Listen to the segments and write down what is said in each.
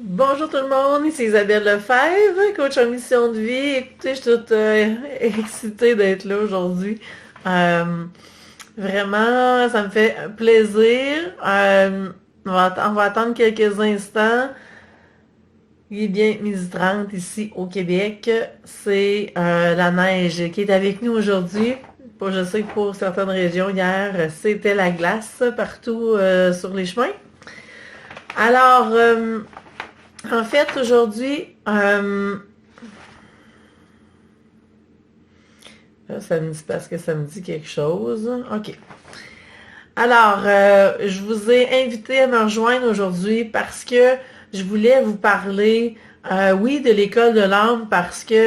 Bonjour tout le monde, ici Isabelle Lefebvre, coach en mission de vie. Écoutez, je suis toute excitée d'être là aujourd'hui. Euh, Vraiment, ça me fait plaisir. On va attendre quelques instants. Il est bien 12h30 ici au Québec. C'est la neige qui est avec nous aujourd'hui. Je sais que pour certaines régions, hier, c'était la glace partout sur les chemins. Alors, en fait, aujourd'hui, là, ça me dit parce que ça me dit quelque chose. OK. Alors, je vous ai invité à me rejoindre aujourd'hui parce que je voulais vous parler, oui, de l'école de l'âme parce que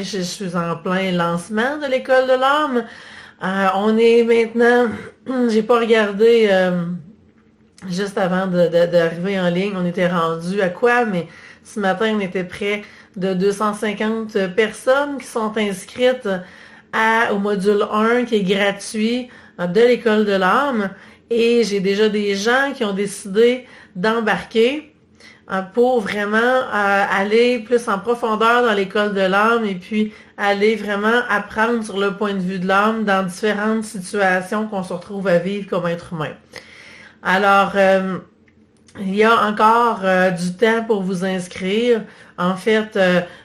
je suis en plein lancement de l'école de l'âme. On est maintenant, j'ai pas regardé juste avant d'arriver en ligne, on était rendu à quoi, mais ce matin, on était près de 250 personnes qui sont inscrites au module 1 qui est gratuit de l'école de l'âme. Et j'ai déjà des gens qui ont décidé d'embarquer pour vraiment aller plus en profondeur dans l'école de l'âme et puis aller vraiment apprendre sur le point de vue de l'âme dans différentes situations qu'on se retrouve à vivre comme être humain. Alors, il y a encore du temps pour vous inscrire. En fait,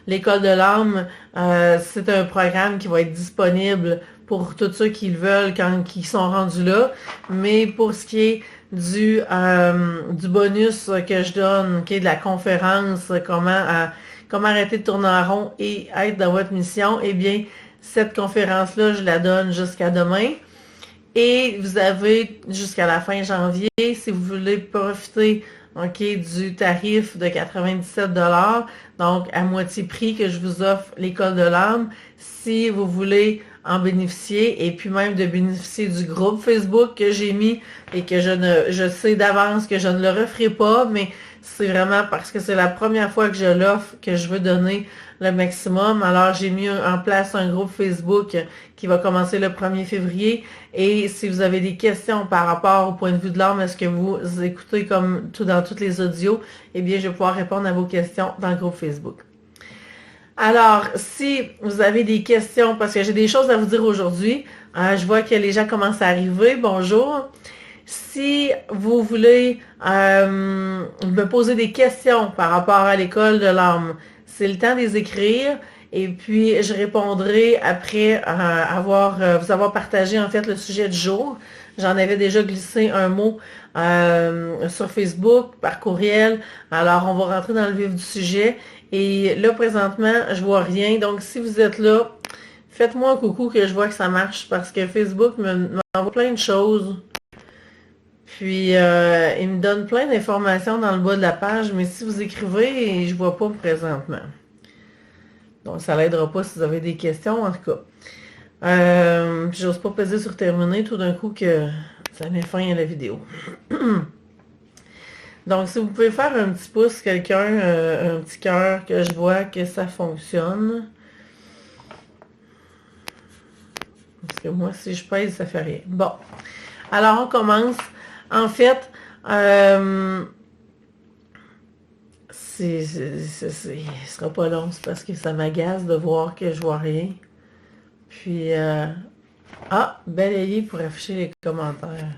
l'école de l'âme, c'est un programme qui va être disponible pour tous ceux qui le veulent quand ils sont rendus là. Mais pour ce qui est du bonus que je donne, qui est de la conférence, comment arrêter de tourner en rond et être dans votre mission, eh bien, cette conférence-là, je la donne jusqu'à demain. Et vous avez jusqu'à la fin janvier, si vous voulez profiter du tarif de 97$, donc à moitié prix que je vous offre l'école de l'âme, si vous voulez en bénéficier et puis même de bénéficier du groupe Facebook que j'ai mis et que je sais d'avance que je ne le referai pas, mais c'est vraiment parce que c'est la première fois que je l'offre que je veux donner le maximum. Alors j'ai mis en place un groupe Facebook qui va commencer le 1er février et si vous avez des questions par rapport au point de vue de l'âme, est-ce que vous écoutez comme tout dans toutes les audios, eh bien je vais pouvoir répondre à vos questions dans le groupe Facebook. Alors, si vous avez des questions, parce que j'ai des choses à vous dire aujourd'hui, je vois que les gens commencent à arriver. Bonjour. Si vous voulez me poser des questions par rapport à l'école de l'âme, c'est le temps de les écrire et puis je répondrai après vous avoir partagé en fait le sujet du jour. J'en avais déjà glissé un mot sur Facebook, par courriel. Alors, on va rentrer dans le vif du sujet. Et là, présentement, je vois rien. Donc, si vous êtes là, faites-moi un coucou que je vois que ça marche parce que Facebook m'envoie plein de choses. Puis, il me donne plein d'informations dans le bas de la page, mais si vous écrivez, je vois pas présentement. Donc, ça l'aidera pas si vous avez des questions, en tout cas. J'ose pas peser sur terminer tout d'un coup que ça met fin à la vidéo. Donc, si vous pouvez faire un petit pouce, quelqu'un, un petit cœur, que je vois que ça fonctionne. Parce que moi, si je pèse, ça fait rien. Bon. Alors, on commence. En fait, ce sera pas long, c'est parce que ça m'agace de voir que je vois rien. Puis, balayer pour afficher les commentaires.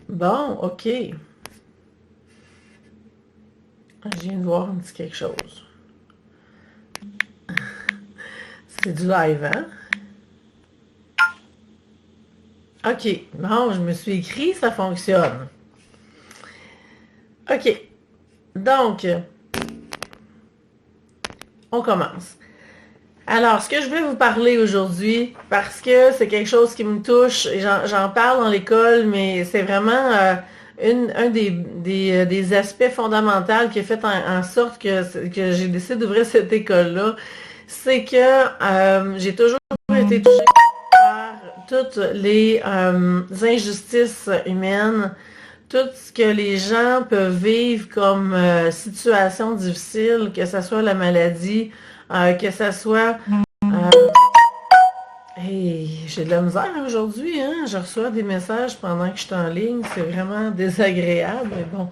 Bon, ok. Je viens de voir un petit quelque chose. C'est du live, hein? OK. Bon, je me suis écrit, ça fonctionne. OK. Donc, on commence. Alors, ce que je vais vous parler aujourd'hui, parce que c'est quelque chose qui me touche, et j'en parle dans l'école, mais c'est vraiment un des aspects fondamentaux qui a fait en sorte que j'ai décidé d'ouvrir cette école-là, c'est que j'ai toujours été touchée par toutes les injustices humaines, tout ce que les gens peuvent vivre comme situation difficile, que ce soit la maladie, que ça soit... hey, j'ai de la misère aujourd'hui, hein? Je reçois des messages pendant que je suis en ligne. C'est vraiment désagréable, mais bon.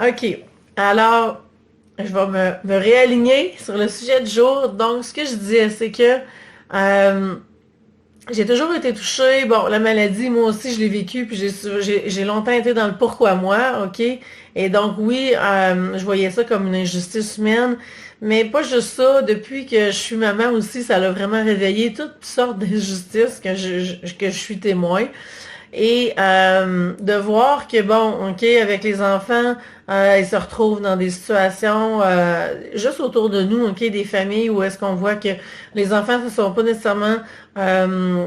OK. Alors, je vais me réaligner sur le sujet du jour. Donc, ce que je disais, c'est que euh, j'ai toujours été touchée. Bon, la maladie, moi aussi, je l'ai vécue, puis j'ai longtemps été dans le pourquoi moi, OK? Et donc, oui, je voyais ça comme une injustice humaine, mais pas juste ça. Depuis que je suis maman aussi, ça l'a vraiment réveillé toutes sortes d'injustices que je suis témoin. Et de voir que, bon, OK, avec les enfants, ils se retrouvent dans des situations juste autour de nous, OK, des familles où est-ce qu'on voit que les enfants ne sont pas nécessairement, euh,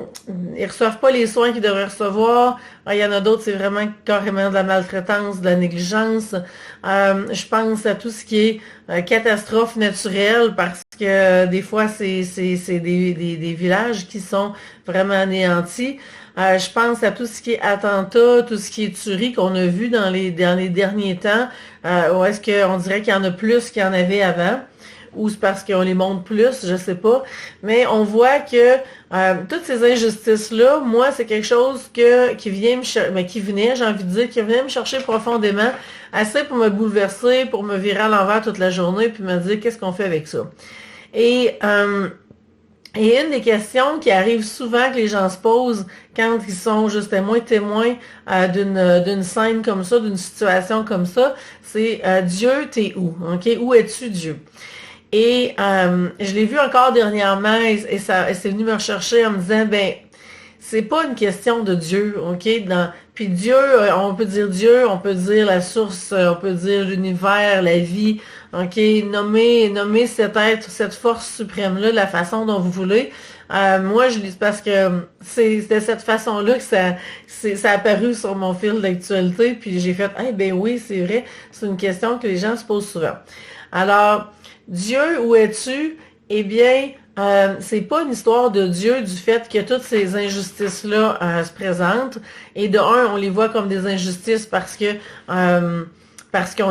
ils reçoivent pas les soins qu'ils devraient recevoir. Il y en a d'autres, c'est vraiment carrément de la maltraitance, de la négligence. Je pense à tout ce qui est catastrophe naturelle parce que des fois, c'est des villages qui sont vraiment anéantis. Je pense à tout ce qui est attentat, tout ce qui est tuerie qu'on a vu dans les derniers temps, où est-ce qu'on dirait qu'il y en a plus qu'il y en avait avant, ou c'est parce qu'on les montre plus, je sais pas. Mais on voit que toutes ces injustices-là, moi, c'est quelque chose qui vient qui venait, j'ai envie de dire, qui venait me chercher profondément, assez pour me bouleverser, pour me virer à l'envers toute la journée, puis me dire qu'est-ce qu'on fait avec ça. Et et une des questions qui arrive souvent que les gens se posent quand ils sont justement témoins d'une scène comme ça, d'une situation comme ça, c'est Dieu, t'es où? OK? Où es-tu, Dieu? Et je l'ai vu encore dernièrement et c'est venu me rechercher en me disant, ben, c'est pas une question de Dieu, OK? Puis Dieu, Dieu, on peut dire la source, on peut dire l'univers, la vie, OK? Nommer cet être, cette force suprême-là, de la façon dont vous voulez. Moi, je dis parce que c'est de cette façon-là que ça a apparu sur mon fil d'actualité, puis j'ai fait, eh ben oui, c'est vrai, c'est une question que les gens se posent souvent. Alors, Dieu, où es-tu? Eh bien, c'est pas une histoire de Dieu du fait que toutes ces injustices-là se présentent. Et de un, on les voit comme des injustices parce qu'on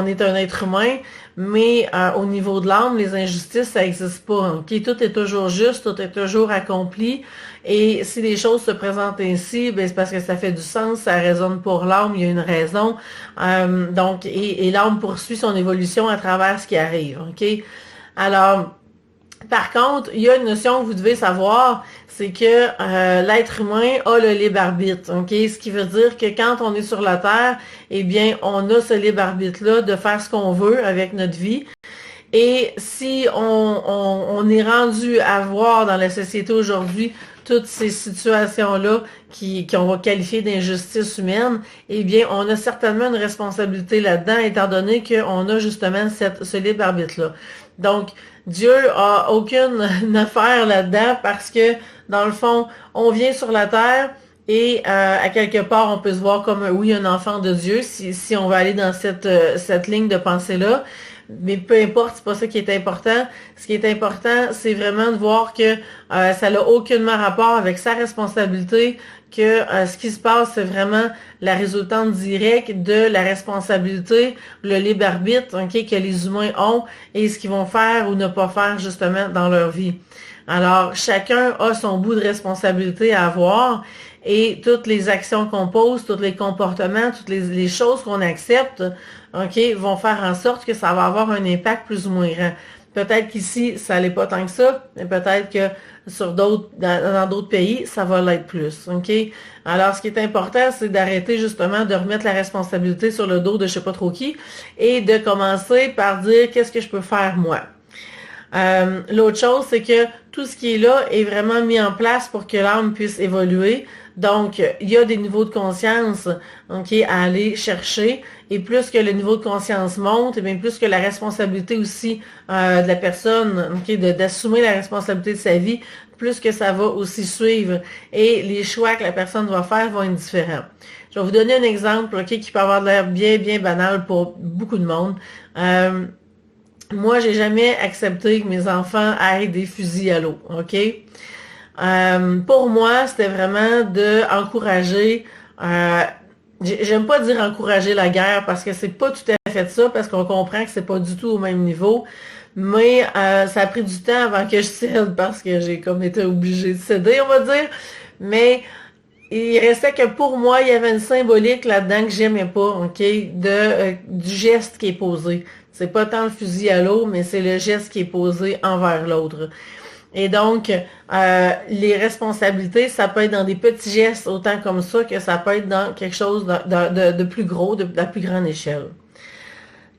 est un être humain, mais au niveau de l'âme, les injustices, ça n'existe pas. Ok, tout est toujours juste, tout est toujours accompli. Et si les choses se présentent ainsi, ben c'est parce que ça fait du sens, ça résonne pour l'âme, il y a une raison. Donc, et l'âme poursuit son évolution à travers ce qui arrive. Ok, alors. Par contre, il y a une notion que vous devez savoir, c'est que l'être humain a le libre arbitre, ok? Ce qui veut dire que quand on est sur la Terre, eh bien, on a ce libre arbitre-là de faire ce qu'on veut avec notre vie. Et si on est rendu à voir dans la société aujourd'hui toutes ces situations-là qu'on va qualifier d'injustice humaine, eh bien, on a certainement une responsabilité là-dedans, étant donné qu'on a justement ce libre arbitre-là. Donc, Dieu a aucune affaire là-dedans parce que, dans le fond, on vient sur la terre et à quelque part, on peut se voir comme, oui, un enfant de Dieu, si on va aller dans cette ligne de pensée-là. Mais peu importe, c'est pas ça qui est important. Ce qui est important, c'est vraiment de voir que ça n'a aucunement rapport avec sa responsabilité, que ce qui se passe, c'est vraiment la résultante directe de la responsabilité, le libre arbitre, okay, que les humains ont et ce qu'ils vont faire ou ne pas faire justement dans leur vie. Alors, chacun a son bout de responsabilité à avoir et toutes les actions qu'on pose, tous les comportements, toutes les choses qu'on accepte, OK, vont faire en sorte que ça va avoir un impact plus ou moins grand. Peut-être qu'ici, ça l'est pas tant que ça, mais peut-être que dans d'autres pays, ça va l'être plus. OK? Alors, ce qui est important, c'est d'arrêter justement de remettre la responsabilité sur le dos de je sais pas trop qui et de commencer par dire qu'est-ce que je peux faire moi. L'autre chose, c'est que tout ce qui est là est vraiment mis en place pour que l'âme puisse évoluer. Donc, il y a des niveaux de conscience, OK, à aller chercher. Et plus que le niveau de conscience monte, et bien plus que la responsabilité aussi de la personne, OK, d'assumer la responsabilité de sa vie, plus que ça va aussi suivre. Et les choix que la personne va faire vont être différents. Je vais vous donner un exemple, OK, qui peut avoir l'air bien, bien banal pour beaucoup de monde. Moi, j'ai jamais accepté que mes enfants aient des fusils à l'eau, OK? Pour moi, c'était vraiment de encourager, j'aime pas dire encourager la guerre parce que c'est pas tout à fait ça, parce qu'on comprend que c'est pas du tout au même niveau, mais ça a pris du temps avant que je cède parce que j'ai comme été obligée de céder, on va dire. mais il restait que pour moi, il y avait une symbolique là-dedans que j'aimais pas, OK, du geste qui est posé. C'est pas tant le fusil à l'eau, mais c'est le geste qui est posé envers l'autre. Et donc, les responsabilités, ça peut être dans des petits gestes autant comme ça que ça peut être dans quelque chose de plus gros, de la plus grande échelle.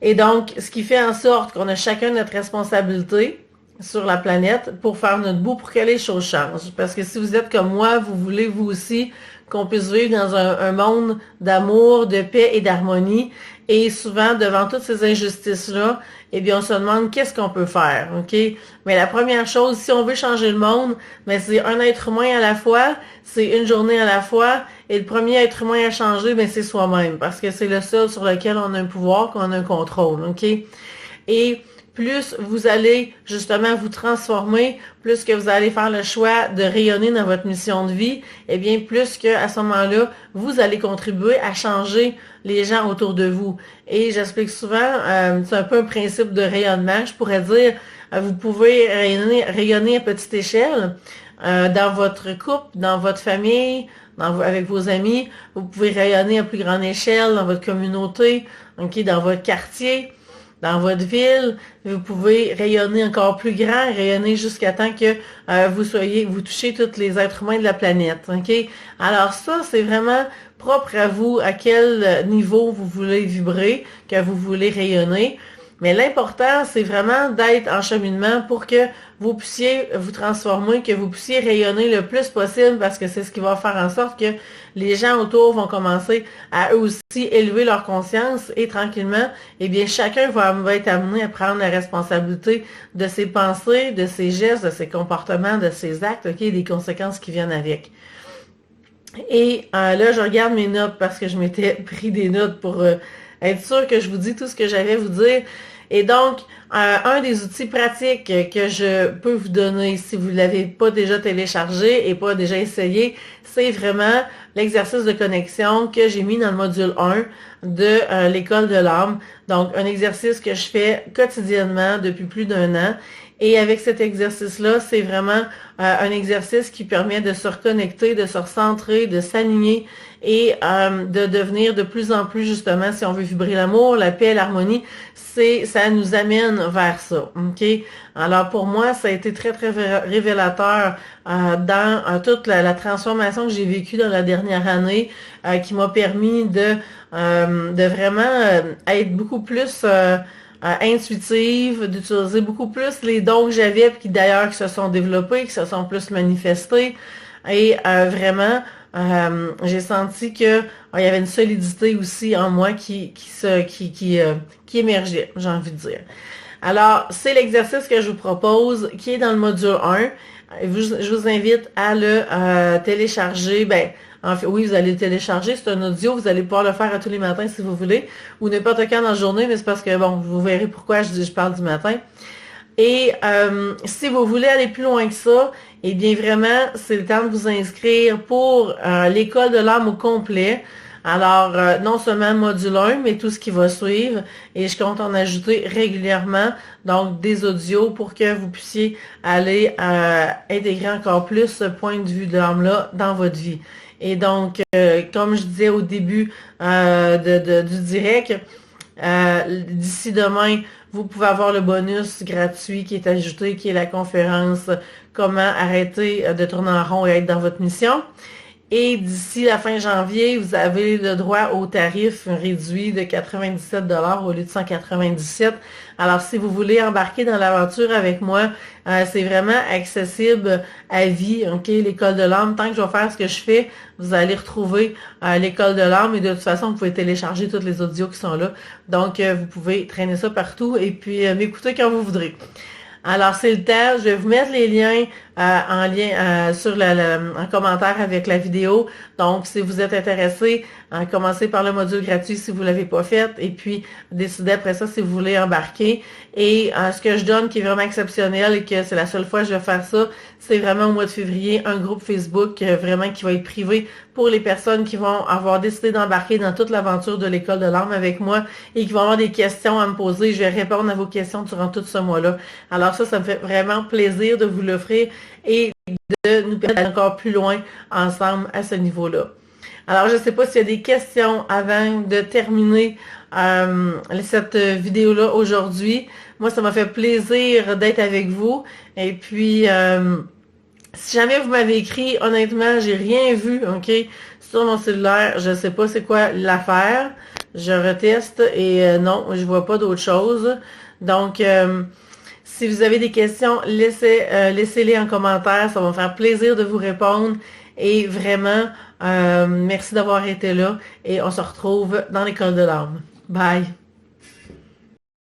Et donc, ce qui fait en sorte qu'on a chacun notre responsabilité sur la planète pour faire notre bout pour que les choses changent. Parce que si vous êtes comme moi, vous voulez vous aussi qu'on puisse vivre dans un monde d'amour, de paix et d'harmonie. Et souvent, devant toutes ces injustices-là, eh bien, on se demande qu'est-ce qu'on peut faire, OK? Mais la première chose, si on veut changer le monde, ben, c'est un être humain à la fois, c'est une journée à la fois, et le premier être humain à changer, ben, c'est soi-même, parce que c'est le seul sur lequel on a un pouvoir, qu'on a un contrôle, OK? Et plus vous allez justement vous transformer, plus que vous allez faire le choix de rayonner dans votre mission de vie, eh bien plus que à ce moment-là, vous allez contribuer à changer les gens autour de vous. Et j'explique souvent, c'est un peu un principe de rayonnement, je pourrais dire, vous pouvez rayonner à petite échelle, dans votre couple, dans votre famille, avec vos amis, vous pouvez rayonner à plus grande échelle dans votre communauté, okay, dans votre quartier, dans votre ville, vous pouvez rayonner encore plus grand, rayonner jusqu'à temps que vous touchez tous les êtres humains de la planète. OK? Alors ça, c'est vraiment propre à vous, à quel niveau vous voulez vibrer, que vous voulez rayonner. Mais l'important, c'est vraiment d'être en cheminement pour que vous puissiez vous transformer, que vous puissiez rayonner le plus possible, parce que c'est ce qui va faire en sorte que les gens autour vont commencer à eux aussi élever leur conscience et tranquillement, eh bien, chacun va être amené à prendre la responsabilité de ses pensées, de ses gestes, de ses comportements, de ses actes, OK, et des conséquences qui viennent avec. Et là, je regarde mes notes parce que je m'étais pris des notes pour être sûr que je vous dis tout ce que j'avais à vous dire. Et donc, un des outils pratiques que je peux vous donner si vous ne l'avez pas déjà téléchargé et pas déjà essayé, c'est vraiment l'exercice de connexion que j'ai mis dans le module 1 de l'école de l'âme. Donc, un exercice que je fais quotidiennement depuis plus d'1 an. Et avec cet exercice-là, c'est vraiment un exercice qui permet de se reconnecter, de se recentrer, de s'aligner et de devenir de plus en plus, justement, si on veut vibrer l'amour, la paix, l'harmonie, ça nous amène vers ça. OK? Alors pour moi, ça a été très, très révélateur dans toute la transformation que j'ai vécue dans la dernière année, qui m'a permis de vraiment être beaucoup plus intuitive, d'utiliser beaucoup plus les dons que j'avais, puis qui d'ailleurs qui se sont développés, qui se sont plus manifestés. Et vraiment, j'ai senti que il y avait une solidité aussi en moi qui émergeait, j'ai envie de dire. Alors, c'est l'exercice que je vous propose, qui est dans le module 1. Je vous invite à le télécharger. Ben, en fait, oui, vous allez le télécharger. C'est un audio. Vous allez pouvoir le faire à tous les matins si vous voulez, ou n'importe quand dans la journée, mais c'est parce que, bon, vous verrez pourquoi je parle du matin. Et si vous voulez aller plus loin que ça, eh bien vraiment, c'est le temps de vous inscrire pour l'école de l'âme au complet. Alors, non seulement module 1, mais tout ce qui va suivre. Et je compte en ajouter régulièrement, donc des audios pour que vous puissiez aller intégrer encore plus ce point de vue de l'âme-là dans votre vie. Et donc, comme je disais au début du direct, d'ici demain, vous pouvez avoir le bonus gratuit qui est ajouté, qui est la conférence Comment arrêter de tourner en rond et être dans votre mission. Et d'ici la fin janvier, vous avez le droit au tarif réduit de 97 $ au lieu de 197. Alors, si vous voulez embarquer dans l'aventure avec moi, c'est vraiment accessible à vie, OK, l'école de l'âme. Tant que je vais faire ce que je fais, vous allez retrouver l'école de l'âme et de toute façon, vous pouvez télécharger tous les audios qui sont là. Donc, vous pouvez traîner ça partout et puis m'écouter quand vous voudrez. Alors, c'est le temps. Je vais vous mettre les liens en lien en commentaire avec la vidéo. Donc, si vous êtes intéressé, commencez par le module gratuit si vous ne l'avez pas fait et puis décidez après ça si vous voulez embarquer. Et ce que je donne qui est vraiment exceptionnel et que c'est la seule fois que je vais faire ça, c'est vraiment au mois de février, un groupe Facebook vraiment qui va être privé pour les personnes qui vont avoir décidé d'embarquer dans toute l'aventure de l'école de l'âme avec moi et qui vont avoir des questions à me poser. Je vais répondre à vos questions durant tout ce mois-là. Alors ça me fait vraiment plaisir de vous l'offrir et de nous permettre d'aller encore plus loin ensemble à ce niveau-là. Alors, je ne sais pas s'il y a des questions avant de terminer cette vidéo-là aujourd'hui. Moi, ça m'a fait plaisir d'être avec vous. Et puis, si jamais vous m'avez écrit, honnêtement, j'ai rien vu, OK, sur mon cellulaire. Je ne sais pas c'est quoi l'affaire. Je reteste et non, je vois pas d'autre chose. Donc, si vous avez des questions, laissez-les en commentaire. Ça va me faire plaisir de vous répondre. Et vraiment, merci d'avoir été là. Et on se retrouve dans l'école de l'âme. Bye!